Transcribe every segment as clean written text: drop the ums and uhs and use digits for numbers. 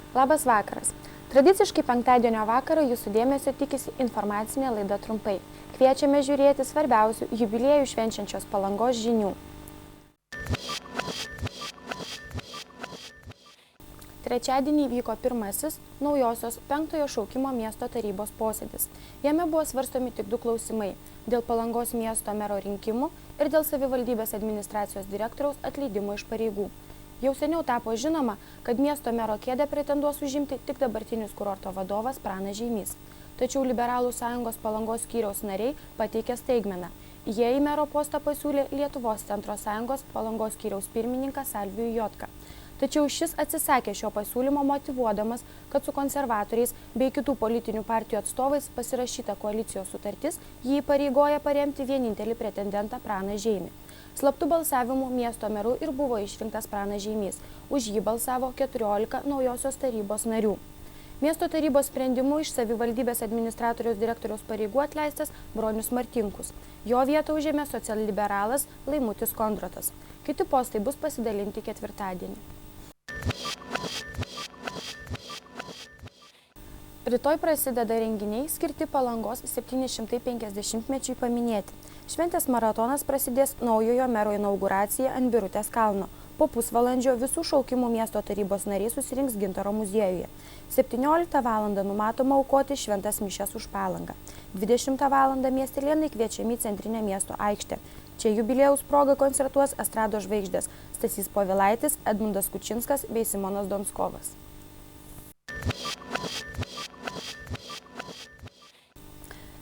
Labas vakaras. Tradiciškai penktadienio vakarą jūsų dėmesio tikisi informacinė laida trumpai. Kviečiame žiūrėti svarbiausių jubiliejų švenčiančios Palangos žinių. Trečiadienį vyko pirmasis naujosios 5-ojo šaukimo miesto tarybos posėdis. Jame buvo svarstomi tik 2 klausimai – dėl Palangos miesto mero rinkimų ir dėl savivaldybės administracijos direktoriaus atleidimo iš pareigų. Jau seniau tapo žinoma, kad miesto mero kėdę pretenduos užimti tik dabartinis kurorto vadovas Pranas Žeimys. Tačiau Liberalų sąjungos Palangos skyriaus nariai pateikė staigmeną. Jie į mero postą pasiūlė Lietuvos centro sąjungos Palangos skyriaus pirmininką Salvijų Jotką. Tačiau šis atsisakė šio pasiūlymo motyvuodamas, kad su konservatoriais bei kitų politinių partijų atstovais pasirašyta koalicijos sutartis jį įpareigoja paremti vienintelį pretendentą Praną Žeimį. Slaptų balsavimų miesto meru ir buvo išrinktas Pranas Žeimys. Už jį balsavo 14 naujosios tarybos narių. Miesto tarybos sprendimu iš savivaldybės administratoriaus direktoriaus pareigų atleistas Bronius Martinkus. Jo vietą užėmė socialliberalas Laimutis Kondrotas. Kiti postai bus pasidalinti ketvirtadienį. Rytoj prasideda renginiai skirti Palangos 750-mečiui paminėti. Šventės maratonas prasidės naujojo mero inauguracija ant Birutės kalno. Po pusvalandžio visų šaukimų miesto tarybos nariai susirinks Gintaro muziejuje. 17 val. Numatoma aukoti šventas mišias už Palangą. 20 val. Miestelėnai kviečiami į centrinę miesto aikštę. Čia jubiliejaus proga koncertuos estrados žvaigždės Stasys Povilaitis, Edmundas Kučinskas bei Simonas Donskovas.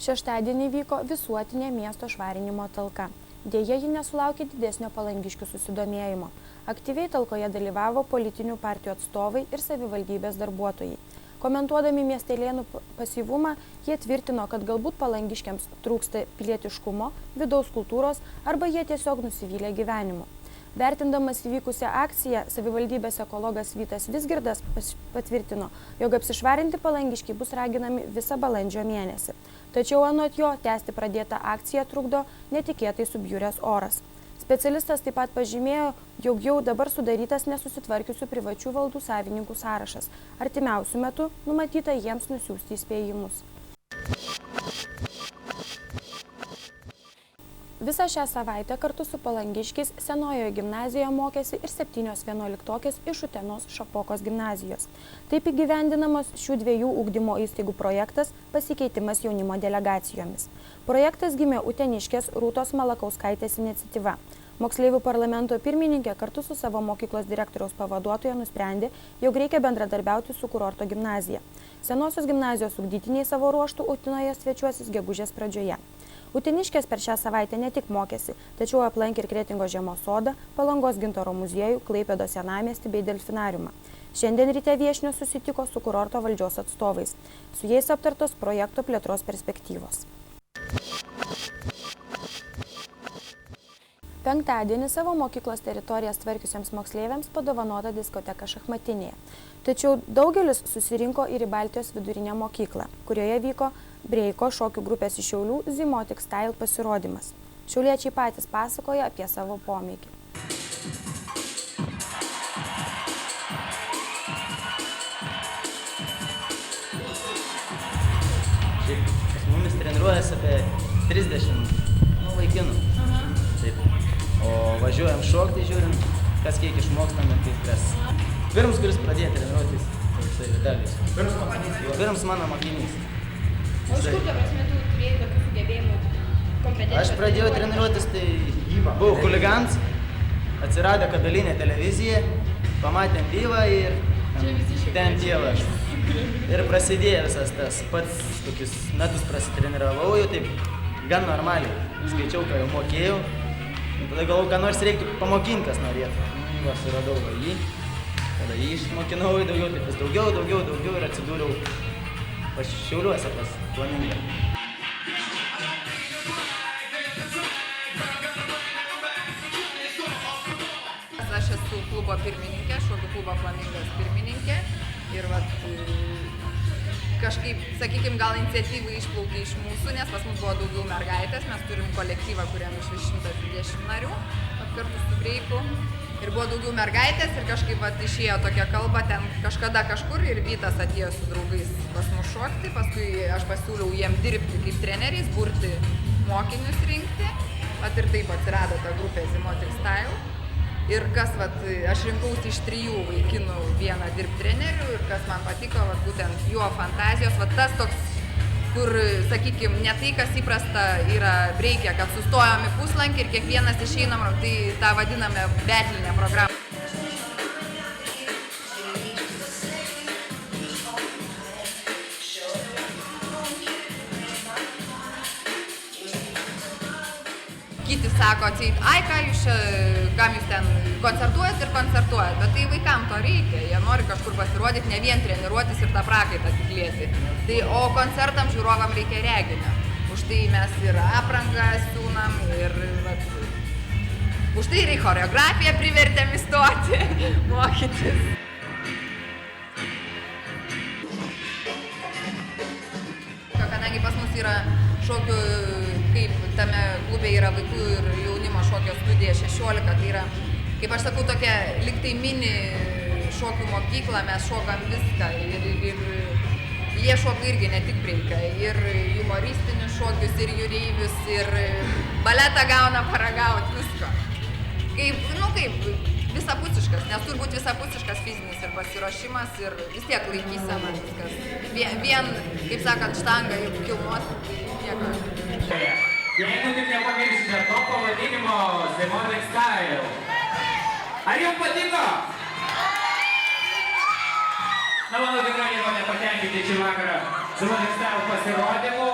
Šeštadienį vyko visuotinė miesto švarinimo talka. Deja, ji nesulaukė didesnio palangiškių susidomėjimo. Aktyviai talkoje dalyvavo politinių partijų atstovai ir savivaldybės darbuotojai. Komentuodami miestelėnų pasyvumą, jie tvirtino, kad galbūt palangiškiams trūksta pilietiškumo, vidaus kultūros arba jie tiesiog nusivylė gyvenimu. Vertindamas įvykusią akciją, savivaldybės ekologas Vytas Vizgirdas patvirtino, jog apsišvarinti palangiškiai bus raginami visą balandžio mėnesį. Tačiau anot jo, tęsti pradėtą akciją trukdo netikėtai subjuręs oras. Specialistas taip pat pažymėjo, jog jau dabar sudarytas nesusitvarkiusių privačių valdų savininkų sąrašas. Artimiausiu metu numatyta jiems nusiųsti įspėjimus. Visą šią savaitę kartu su palangiškiais Senojoje gimnazijoje mokėsi ir 7 vienuoliktokės iš Utenos Šapokos gimnazijos. Taip įgyvendinamas šių 2 ugdymo įstaigų projektas Pasikeitimas jaunimo delegacijomis. Projektas gimė uteniškės Rūtos Malakauskaitės iniciatyva. Moksleivių parlamento pirmininkė kartu su savo mokyklos direktoriaus pavaduotoja nusprendė, jog reikia bendradarbiauti su kurorto gimnazija. Senosios gimnazijos ugdytiniai savo ruoštų Utenoje svečiuosis gegužės pradžioje. Uteniškės per šią savaitę ne tik mokėsi, tačiau aplankė ir Kretingos žiemos sodą, Palangos Gintaro muziejų, Klaipėdos senamiestį bei delfinariumą. Šiandien ryte viešnios susitiko su kurorto valdžios atstovais. Su jais aptartos projekto plėtros perspektyvos. Penktadienį savo mokyklos teritorijas tvarkiusiems moksleiviams padovanota diskoteka Šachmatinėje. Tačiau daugelis susirinko ir į Baltijos vidurinę mokyklą, kurioje vyko breiko šokių grupės iš Šiaulių Zimotic Style pasirodymas. Šiauliečiai patys pasakoja apie savo pomėgį. Šiaip pas mumis treniruojasi apie 30 vaikinų. Taip. O važiuojam šokti, žiūrim, kas kiek išmokstam ir kaip pres. Pirms, kuris pradėjo treniruotis, tai Vitalijus. Pirms mano mokinys. O iš kur ta prasme tu turėjai tokių sugebėjimų kompetencijos? Aš pradėjau treniruotis, tai buvau huligans, atsirado kabelinė televizija, pamatėm Dyvą ir ten Dievas. Ir prasidėjo visas tas, pats tokius metus prasitreniravau jau taip gan normaliai. Skaičiau, ką jau mokėjau. Tada galvojau, ką nors reiktų pamokinti, kas norėtų. Va, suradau jį. Tada jį išmokinau daugiau, taip vis daugiau ir atsidūriau Šiauliuose pas Flamingą. Aš esu klubo pirmininkė, šokių klubo Flamingas pirmininkė. Ir kažkaip, sakykime, gal iniciatyvai išplaukė iš mūsų, nes pas mus buvo daugiau mergaitės. Mes turim kolektyvą, kuriam iš 120 narių, kartu su breiku. Ir buvo daugiau mergaitės ir kažkaip išėjo tokia kalba ten kažkada kažkur ir Vytas atėjo su draugais pas mus šokti, paskui aš pasiūliau jiem dirbti kaip treneriais, burti mokinius rinkti, ir taip atsirado ta grupė Zymotic Style. Ir kas, aš rinkausi iš 3 vaikinų vieną dirbti trenerių ir kas man patiko, būtent jo fantazijos, tas toks, kur, sakykime, ne tai, kas įprasta yra breikė, kad sustojom į puslankį ir kiekvienas išeinam, tai tą vadiname betlinę programą. Kiti sako, ai, kam jūs ten koncertuojat ir koncertuojat, bet tai vaikam to reikia, jie nori kažkur pasirodyti, ne vien treniruotis ir tą prakaitą tiklėti. O koncertam žiūrovam reikia reginio. Už tai mes ir aprangą siūnam ir už tai ir į choreografiją privertėm įstoti, mokytis. Kadangi pas mus yra šokių, kaip tame klube yra vaikų ir jaunimo šokio studija 16, tai yra, kaip aš sakau, tokia liktai mini šokių mokykla, mes šokam viską ir jie šoka irgi ne tik breiką, ir humoristinius šokius, ir jūreivius, ir baletą gauna paragauti visko. Kaip visapusiškas, nes turi būti visapusiškas fizinis ir pasiruošimas ir vis tiek laikysena viskas. Vien, kaip sakant, štangą ir kilnuoti, tai nieko. Jeigu tik nepamiršite to pavadinimo Zymotic Style. Ar jums patiko? Na, manau, tikrai nieko nepatenkinti šį vakarą Zymotic Style pasirodymu,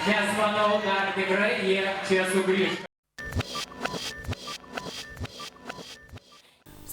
nes manau, dar tikrai jie čia sugrįžta.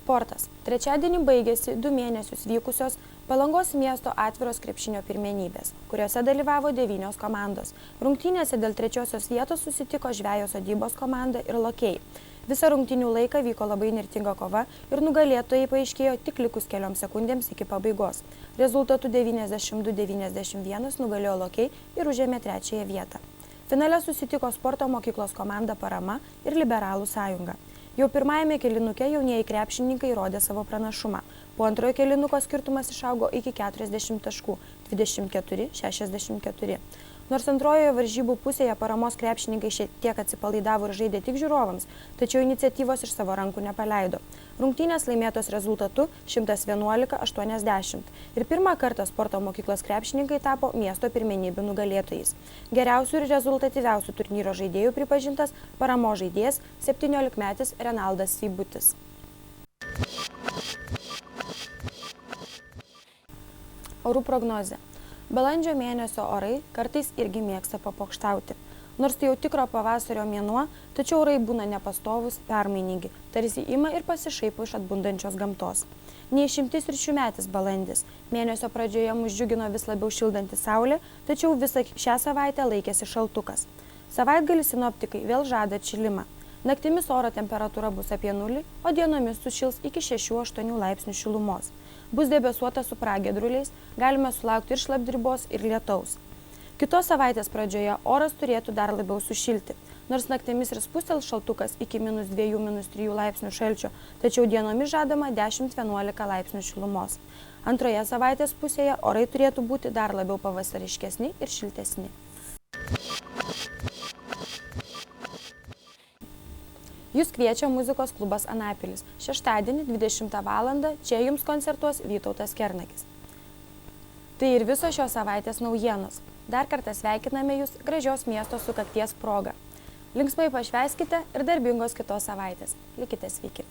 Sportas. Trečiadienį baigėsi 2 mėnesius vykusios Palangos miesto atviros krepšinio pirmenybės, kuriuose dalyvavo 9 komandos. Rungtynėse dėl 3 vietos susitiko Žvejo sodybos komanda ir Lokiai. Visą rungtynių laiką vyko labai įnirtinga kova ir nugalėtojai paaiškėjo tik likus kelioms sekundėms iki pabaigos. Rezultatu 92-91 nugalėjo Lokiai ir užėmė 3 vietą. Finale susitiko sporto mokyklos komanda Parama ir Liberalų sąjunga. Jau pirmajame kėlinuke jaunieji krepšininkai rodė savo pranašumą. Po antrojo kėlinuko skirtumas išaugo iki 40 taškų – 24-64. Nors antrojoje varžybų pusėje Paramos krepšininkai šiek tiek atsipalaidavo ir žaidė tik žiūrovams, tačiau iniciatyvos iš savo rankų nepaleido. Rungtynės laimėtos rezultatu 111-80 ir pirmą kartą sporto mokyklos krepšininkai tapo miesto pirmenybių nugalėtojais. Geriausių ir rezultatyviausių turnyro žaidėjų pripažintas Paramos žaidėjas 17-metis Renaldas Seibutis. Orų prognozė. Balandžio mėnesio orai kartais irgi mėgsta papokštauti. Nors tai jau tikro pavasario mėnuo, tačiau orai būna nepastovūs, permainingi, tarsi ima ir pasišaipo iš atbundančios gamtos. Neišimtis ir šiųmetis balandis. Mėnesio pradžioje mus džiugino vis labiau šildanti saulė, tačiau visą šią savaitę laikėsi šaltukas. Savaitgalį sinoptikai vėl žada atšilimą. Naktimis oro temperatūra bus apie 0, o dienomis sušils iki 6-8 laipsnių šilumos. Bus debesuota su pragiedruliais, galime sulaukti ir šlapdribos, ir lietaus. Kitos savaitės pradžioje oras turėtų dar labiau sušilti, nors naktimis ir spustels šaltukas iki -2–3 laipsnių šalčio, tačiau dienomis žadama 10–11 laipsnių šilumos. Antroje savaitės pusėje orai turėtų būti dar labiau pavasariškesni ir šiltesni. Jūs kviečia muzikos klubas Anapilis. Šeštadienį 20 val. Čia jums koncertuos Vytautas Kernagis. Tai ir visos šios savaitės naujienos. Dar kartą sveikiname jūs gražios miesto sukakties proga. Linksmai pašvęskite ir darbingos kitos savaitės. Likite sveiki.